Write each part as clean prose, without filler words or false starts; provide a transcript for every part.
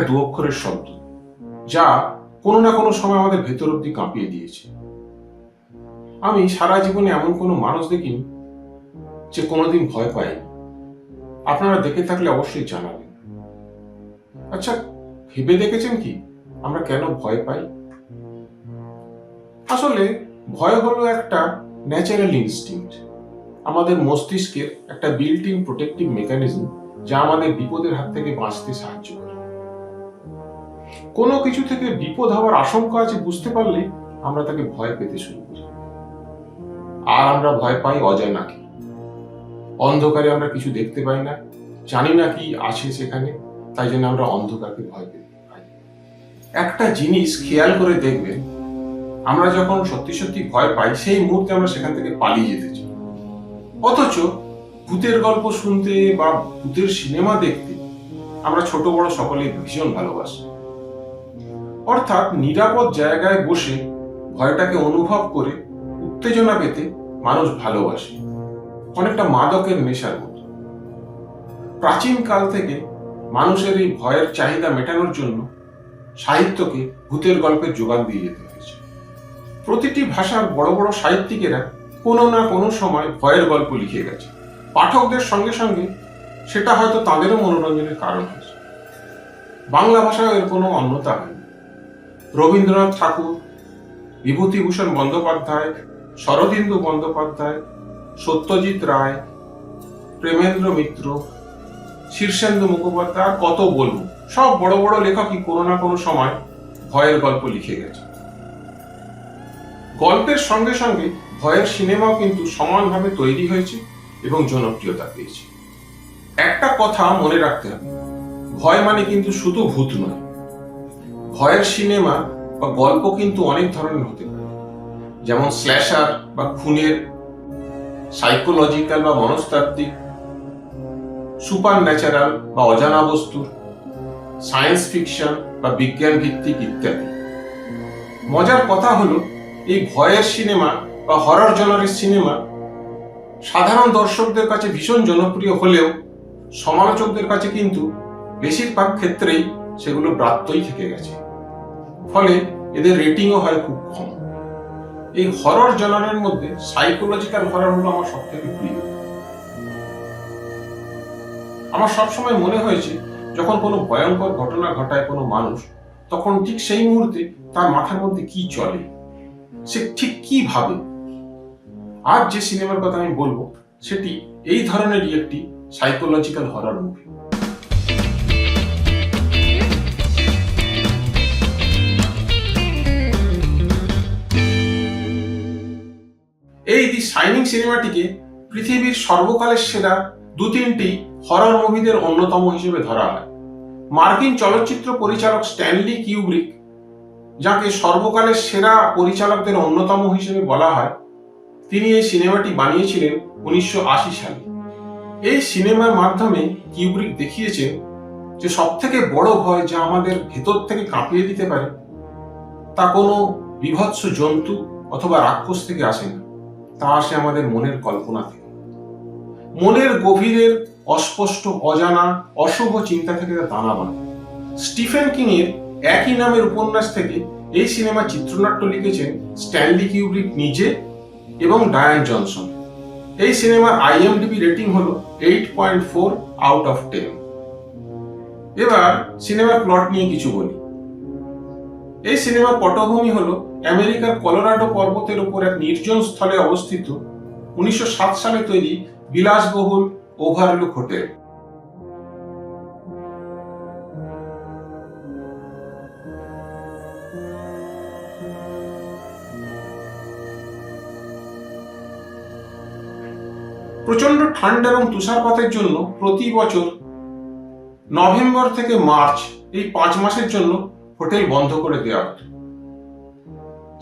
দু অক্ষরের শব্দ, যা কোনো না কোনো সময় আমাদের ভেতর অব্দি কাঁপিয়ে দিয়েছে। আমি সারা জীবনে এমন কোনো মানুষ দেখিনি যে কোনোদিন ভয় পায়নি। আপনারা দেখে থাকলে অবশ্যই জানাবেন। আচ্ছা, ভেবে দেখেছেন কি আমরা কেন ভয় পাই? আসলে ভয় হলো একটা ন্যাচারাল ইনস্টিংক্ট, আমাদের মস্তিষ্কের একটা বিল্ট ইন প্রোটেক্টিভ মেকানিজম, যা আমাদের বিপদের হাত থেকে বাঁচতে সাহায্য করে। কোনো কিছু থেকে বিপদ হওয়ার আশঙ্কা আছে বুঝতে পারলে আমরা তাকে ভয় পেতে শুরু করি। আর আমরা ভয় পাই অজানাকে। অন্ধকারে আমরা কিছু দেখতে পাই না, জানি না কি আছে সেখানে, তাই জন্য আমরা অন্ধকারকে ভয় পেতে পাই। একটা জিনিস খেয়াল করে দেখবেন, আমরা যখন সত্যি সত্যি ভয় পাই সেই মুহূর্তে আমরা সেখান থেকে পালিয়ে যেতে চাই। অথচ ভূতের গল্প শুনতে বা ভূতের সিনেমা দেখতে আমরা ছোট বড় সকলেই ভীষণ ভালোবাসি। অর্থাৎ নিরাপদ জায়গায় বসে ভয়টাকে অনুভব করে উত্তেজনা পেতে মানুষ ভালোবাসে, অনেকটা মাদকের নেশার মতো। প্রাচীন কাল থেকে মানুষের এই ভয়ের চাহিদা মেটানোর জন্য সাহিত্যকে ভূতের গল্পের যোগান দিয়ে যেতে হয়েছে। প্রতিটি ভাষার বড় বড় সাহিত্যিকেরা কোনো না কোনো সময় ভয়ের গল্প লিখে গেছে। পাঠকদের সঙ্গে সঙ্গে সেটা হয়তো তাদেরও মনোরঞ্জনের কারণ হয়েছে। বাংলা ভাষায় এর কোনো অন্যতা হয়নি। রবীন্দ্রনাথ ঠাকুর, বিভূতিভূষণ বন্দ্যোপাধ্যায়, শরদিন্দু বন্দ্যোপাধ্যায়, সত্যজিৎ রায়, প্রেমেন্দ্র মিত্র, শীর্ষেন্দু মুখোপাধ্যায়, কত বলবো, সব বড় বড় লেখকই কোনো না কোনো সময় ভয়ের গল্প লিখে গেছে। গল্পের সঙ্গে সঙ্গে ভয়ের সিনেমাও কিন্তু সমানভাবে তৈরি হয়েছে এবং জনপ্রিয়তা পেয়েছে। একটা কথা মনে রাখতে হবে, ভয় মানে কিন্তু শুধু ভূত নয়। ভয়ের সিনেমা বা গল্প কিন্তু অনেক ধরনের হতে পারে, যেমন স্ল্যাশার বা খুনের, সাইকোলজিক্যাল বা মনস্তাত্ত্বিক, সুপার ন্যাচারাল বা অজানা বস্তুর, সায়েন্স ফিকশন বা বিজ্ঞান ভিত্তিক ইত্যাদি। মজার কথা হলো, এই ভয়ের সিনেমা বা হরর জনারের সিনেমা সাধারণ দর্শকদের কাছে ভীষণ জনপ্রিয় হলেও সমালোচকদের কাছে কিন্তু বেশিরভাগ ক্ষেত্রেই সেগুলো ব্রাত্যই থেকে গেছে, ফলে এদের রেটিংও হয় খুব কম। এই হরর জনারের মধ্যে সাইকোলজিক্যাল হরর হলো আমার সব থেকে প্রিয়। আমার সবসময় মনে হয়েছে, যখন কোনো ভয়ঙ্কর ঘটনা ঘটায় কোনো মানুষ, তখন ঠিক সেই মুহূর্তে তার মাথার মধ্যে কি চলে, সে ঠিক কি ভাবে। আজ যে সিনেমার কথা আমি বলবো সেটি এই ধরনেরই একটি সাইকোলজিক্যাল হরর মুভি। এই দি শাইনিং সিনেমাটিকে পৃথিবীর সর্বকালের সেরা 2-3টি হরর মুভিদের অন্যতম হিসেবে ধরা হয়। মার্কিন চলচ্চিত্র পরিচালক স্ট্যানলি কিউব্রিক, যাকে সর্বকালের সেরা পরিচালকদের অন্যতম হিসেবে বলা হয়, তিনি এই সিনেমাটি বানিয়েছিলেন 1980 সালে। এই সিনেমার মাধ্যমে কিউব্রিক দেখিয়েছেন যে সবথেকে বড় ভয় যা আমাদের ভেতর থেকে কাঁপিয়ে দিতে পারে, তা কোনো বিভৎস জন্তু অথবা রাক্ষস থেকে আসে না, তা আসে আমাদের মনের কল্পনা থেকে। মনের গভীরের অস্পষ্ট, অজানা, অশুভ চিন্তা থেকে তা দানা বাঁধে। স্টিফেন কিং এর একই নামের উপন্যাস থেকে এই সিনেমা চিত্রনাট্য লিখেছেন স্ট্যানলি কিউব্রিক নিজে এবং ডায়ান জনসন। এই সিনেমার IMDb রেটিং হলো 8.4 আউট অফ 10। এবার সিনেমার প্লট নিয়ে কিছু বলি। এই সিনেমার পটভূমি হলো আমেরিকার কলোরাডো পর্বতের উপর এক নির্জন স্থলে অবস্থিত 1907 সালে তৈরি বিলাসবহুল ওভারলুক হোটেল। প্রচন্ড ঠান্ডা এবং তুষারপাতের জন্য প্রতি বছর নভেম্বর থেকে মার্চ এই 5 মাসের জন্য হোটেল বন্ধ করে দেওয়া হতো।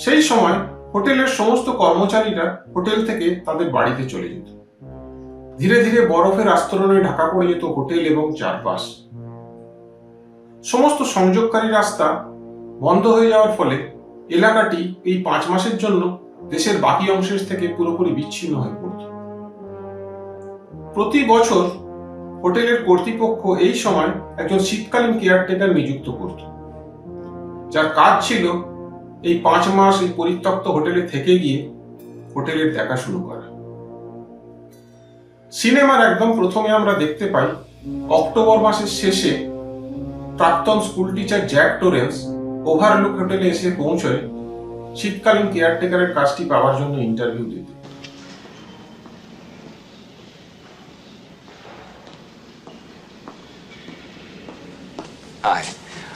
সেই সময় হোটেলের সমস্ত কর্মচারীরা হোটেল থেকে তাদের বাড়িতে চলে যেত। ধীরে ধীরে বরফের আস্তরণে ঢাকা পড়ে যেত হোটেল এবং চারপাশ। সমস্ত সংযোগকারী রাস্তা বন্ধ হয়ে যাওয়ার ফলে এলাকাটি এই 5 মাসের জন্য দেশের বাকি অংশের থেকে পুরোপুরি বিচ্ছিন্ন হয়ে পড়ত। প্রতি বছর হোটেলের কর্তৃপক্ষ এই সময় একজন শীতকালীন কেয়ারটেকার নিযুক্ত করত, যার কাজ ছিল এই 5 মাস এই পরিত্যক্ত হোটেলে থেকে গিয়ে হোটেলের দেখাশুনো করা। সিনেমার একদম প্রথমে আমরা দেখতে পাই অক্টোবর মাসের শেষে প্রাক্তন school teacher Jack Torrens overlook হোটেলে এসে পৌঁছয় শীতকালীন কেয়ারটেকারের কাজটি পাওয়ার জন্য ইন্টারভিউ দিতে। Hi,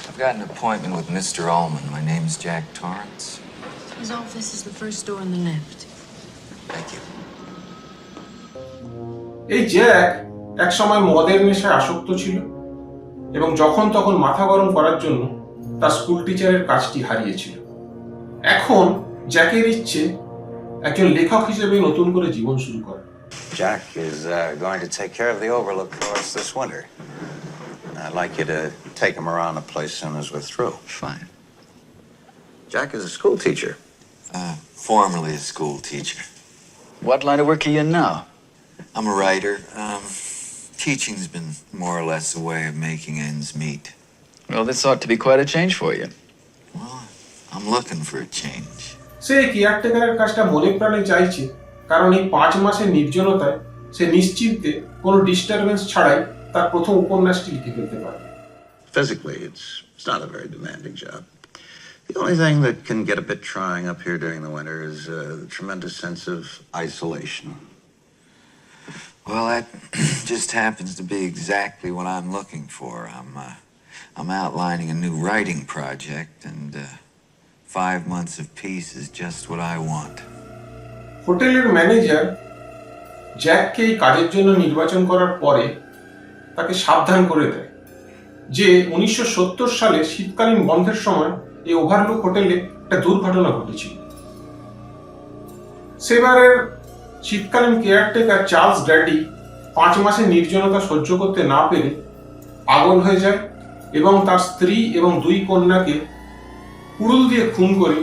I've got an appointment with Mr. Ullman. My name's Jack Torrance. His office is the first door on the left. Thank you. এই জ্যাক এক সময় মদের নেশায় আসক্ত ছিল এবং যখন তখন মাথা গরম করার জন্য তার স্কুল টিচারের কাজটি হারিয়েছিল। এখন জ্যাকের ইচ্ছে একজন লেখক হিসেবে নতুন করে জীবন শুরু করা। Jack is going to take care of the Overlook for us this winter. I'd like you to take him around the place as soon as we're through. Fine. Jack is a school teacher. Formerly a school teacher. What line of work are you in now? I'm a writer. Teaching's been more or less a way of making ends meet. Well, this ought to be quite a change for you. Well, I'm looking for a change. সে কেয়ারটেকারের কাজটা মনে প্রাণে চাইছে, কারণ এই 5 মাসের নির্জনতায় সে নিশ্চিন্তে কোনো disturbance ছাড়াই তার প্রথম উপন্যাসটি লিখে ফেলতে পারবে। Physically, it's not a very demanding job. The only thing that can get a bit trying up here during the winter is the tremendous sense of isolation. Well, that just happens to be exactly what I'm looking for. I'm outlining a new writing project, and 5 months of peace is just what I want. হোটেলের manager জ্যাককে এই কাজের জন্য নির্বাচন করার পরে তাকে সাবধান করে দেয় যে 1970 সালে শীতকালীন বন্ধের সময় এই ওভারলুক হোটেলে একটা দুর্ঘটনা ঘটেছিল। সেবারের শীতকালীন কেয়ারটেকার চার্লস ড্যাডি 5 মাসের নির্জনতা সহ্য করতে না পেরে পাগল হয়ে যায় এবং তার স্ত্রী এবং 2 কন্যাকে কুড়ুল দিয়ে খুন করে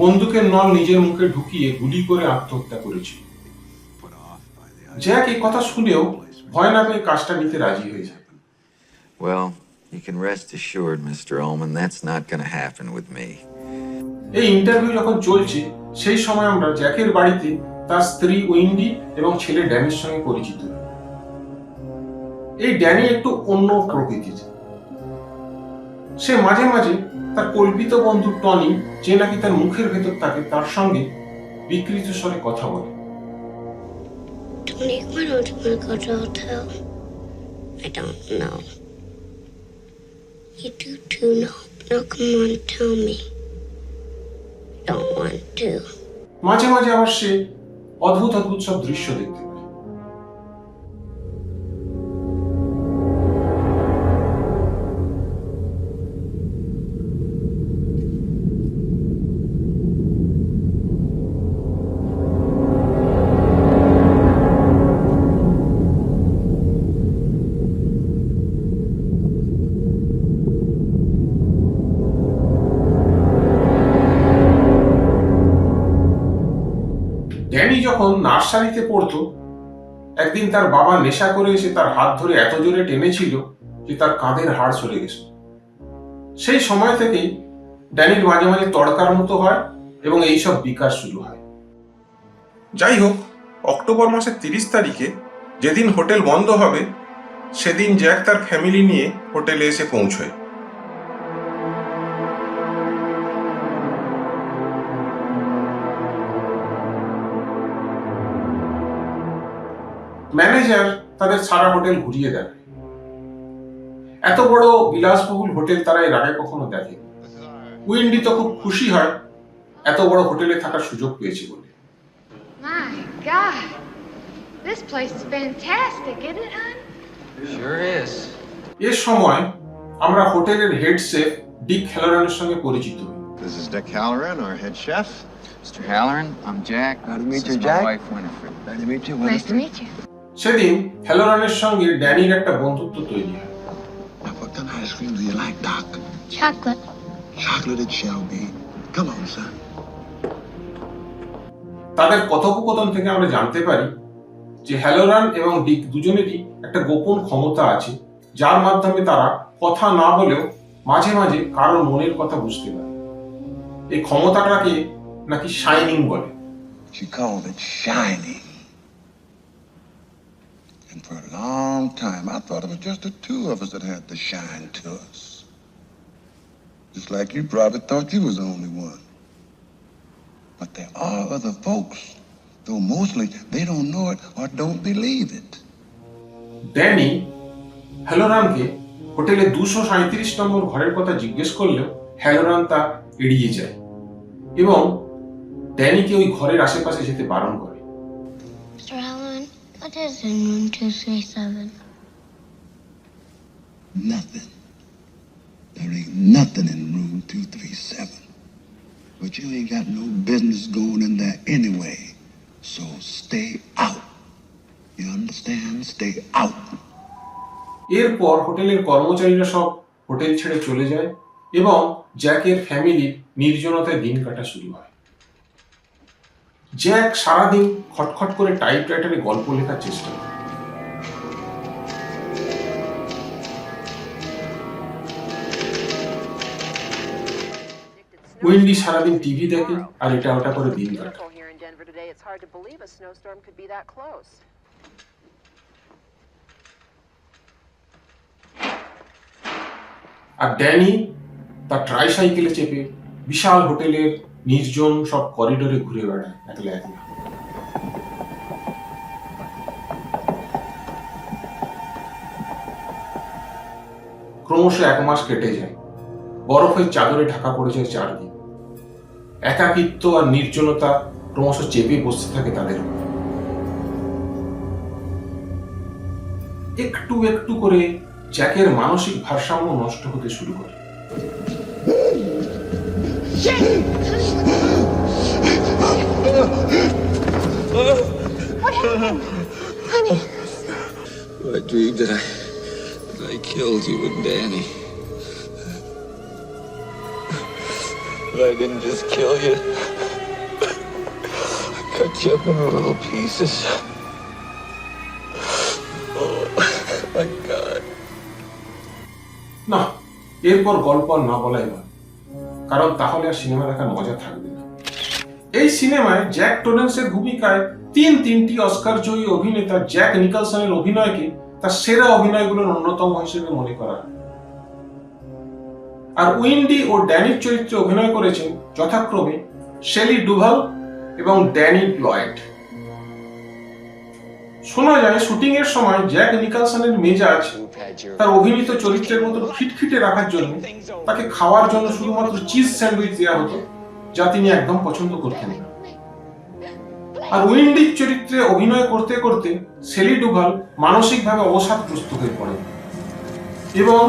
বন্দুকের নল নিজের মুখে ঢুকিয়ে গুলি করে আত্মহত্যা করেছিল। জ্যাক এই কথা শুনেও ভয় না পেয়ে কাজটা নিতে রাজি হয়ে যায়। Well, you can rest assured, Mr. Ullman, that's not going to happen with me. এই ইন্টারভিউ যখন চলছে সেই সময় আমরা জ্যাকের বাড়িতে তার স্ত্রী উইন্ডি এবং ছেলে ড্যানির সঙ্গে পরিচিত। এই ড্যানি একটু অন্য প্রকৃতির। সে মাঝে মাঝে তার কল্পিত বন্ধু টনি, যে নাকি তার মুখের ভেতর থাকে, তার সঙ্গে বিকৃত স্বরে কথা বলে। Tony, why don't you want to go to a hotel? I don't know. You do too know. Now come on, tell me. I don't want to. মাঝে মাঝে আবার সে অদ্ভুত অদ্ভুত সব দৃশ্য দেখতে পায়। ড্যানি যখন নার্সারিতে পড়তো, একদিন তার বাবা নেশা করে এসে তার হাত ধরে এত জোরে টেনেছিল যে তার কাঁধের হাড় সরে গেছে। সেই সময় থেকেই ড্যানির মাঝে মাঝে তড়কার মতো হয় এবং এইসব বিকাশ শুরু হয়। যাই হোক, অক্টোবর মাসের 30 তারিখে যেদিন হোটেল বন্ধ হবে সেদিন জ্যাক তার ফ্যামিলি নিয়ে হোটেলে এসে পৌঁছয়। ম্যানেজার তাদের সারা হোটেল ঘুরিয়ে দেয়। এত বড় বিলাসবহুল হোটেল তারা এর আগে কখনো দেখে। উইন্ডি তো খুব খুশি হয় এত বড় হোটেলে থাকার সুযোগ পেয়েছে বলে। My God, this place is fantastic, isn't it, hon? Sure is. এর সময় আমরা হোটেলের হেড শেফ ডিক হ্যালোরানের সঙ্গে পরিচিত হই। This is Dick Halloran, our head chef. Mr. Halloran, I'm Jack. Nice to meet This you, is Jack. my wife, Winifred. Nice to meet you, Nice to meet you. সেদিন হ্যালোরানের সঙ্গে ড্যানির একটা বন্ধুত্ব তৈরি হয়। Now, what kind of ice cream do you like, Doc? Chocolate. Chocolate it shall be. Come on, son. তাদের কথোপকথন থেকে আমরা জানতে পারি যে হ্যালোরান এবং ডিক দুজনেরই একটা গোপন ক্ষমতা আছে, যার মাধ্যমে তারা কথা না বলেও মাঝে মাঝে কারোর মনের কথা বুঝতে পারে। এই ক্ষমতাটাকে নাকি শাইনিং বলে। She called it shining. And for a long time, I thought it was just the two of us that had the shine to us. Just like you probably thought you was the only one. But there are other folks, though mostly they don't know it or don't believe it. Danny হ্যালোরানকে হোটেলে 237 নম্বর ঘরের কথা জিজ্ঞেস করলেও হ্যালোরান তা এড়িয়ে যায় এবং ড্যানিকে ওই ঘরের আশেপাশে যেতে বারণ করে। Mr. Allen, what is in room 237? Nothing. There ain't nothing in room 237. But you ain't got no business going in there anyway. So stay out. You understand? Stay out. এরপর হোটেলের কর্মচারীরা সব হোটেল ছেড়ে চলে যায় এবং জ্যাকের ফ্যামিলির নির্জনতায় দিন কাটা শুরু হয়। জ্যাক সারাদিন খটখট করে টাইপরাইটারে গল্প লেখার চেষ্টা করে। উইন্ডি সারাদিন টিভি দেখে আর এটা ওটা করে দিন কাটায়। Here in Denver today, it's hard to believe a snowstorm could be that close. আর ড্যানি তার ট্রাইসাইকেলে চেপে বিশাল হোটেলের নির্জন সব করিডোরে ঘুরে বেড়ায় একলা একলা। ক্রমশ 1 মাস কেটে যায়। বরফের চাদরে ঢাকা পড়ে যায় চারদিক। একাকিত্ব আর নির্জনতা ক্রমশ চেপে বসতে থাকে তাদের উপর। একটু একটু করে জ্যাকের মানসিক ভারসাম্য নষ্ট হতে শুরু করে। I dreamed that I killed you and Danny. But I didn't just kill you. I cut you up into little pieces. Oh my God. না, এরপর গল্প আর না বলাই ভালো, কারণ তাহলে আর সিনেমা দেখার মজা থাকবে না। এই সিনেমায় জ্যাক টোরেন্সের ভূমিকায় তিনটি অস্কার জয়ী অভিনেতা জ্যাক নিকলসনের অভিনয়কে তার সেরা অভিনয়গুলোর অন্যতম হিসেবে মনে করা হয়। আর উইন্ডি ও ড্যানির চরিত্রে অভিনয় করেছেন যথাক্রমে শেলি ডুভাল এবং ড্যানি লয়েড। শোনা যায় শুটিং এর সময় জ্যাক নিকলসনের মেজাজ তার অভিনীত চরিত্রের মতো খিটখিটে রাখার জন্য তাকে খাওয়ার জন্য শুধুমাত্র চিজ স্যান্ডউইচ দেওয়া হতো, যা তিনি একদম পছন্দ করতেন না। আর উইন্ডির চরিত্রে অভিনয় করতে করতে শেলি ডুভাল মানসিকভাবে অবসাদগ্রস্ত হয়ে পড়েন এবং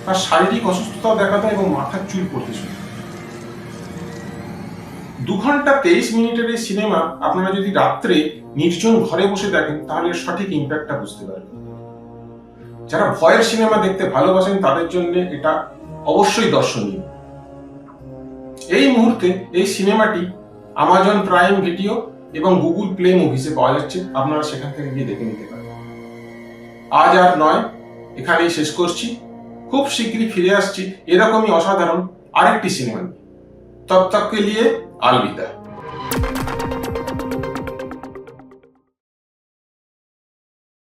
তার শারীরিক অসুস্থতা দেখা দেয় এবং মাথার চুল পড়তে শুরু করে। 2 ঘন্টা 23 মিনিটের এই সিনেমা আপনারা যদি রাত্রে নির্জন ঘরে বসে দেখেন তাহলে সঠিক ইম্প্যাক্টটা বুঝতে পারবেন। যারা ভয়ের সিনেমা দেখতে ভালোবাসেন তাদের জন্য এটা অবশ্যই দর্শনীয়। এই মুহূর্তে এই সিনেমাটি অ্যামাজন প্রাইম ভিডিও এবং গুগল প্লে মুভিসে পাওয়া যাচ্ছে, আপনারা সেখান থেকে গিয়ে দেখে নিতে পারেন। আজ আর নয়, এখানেই শেষ করছি। খুব শীঘ্রই ফিরে আসছি এরকমই অসাধারণ আরেকটি সিনেমা নিয়ে। তব তক কে লিয়ে अलविदा।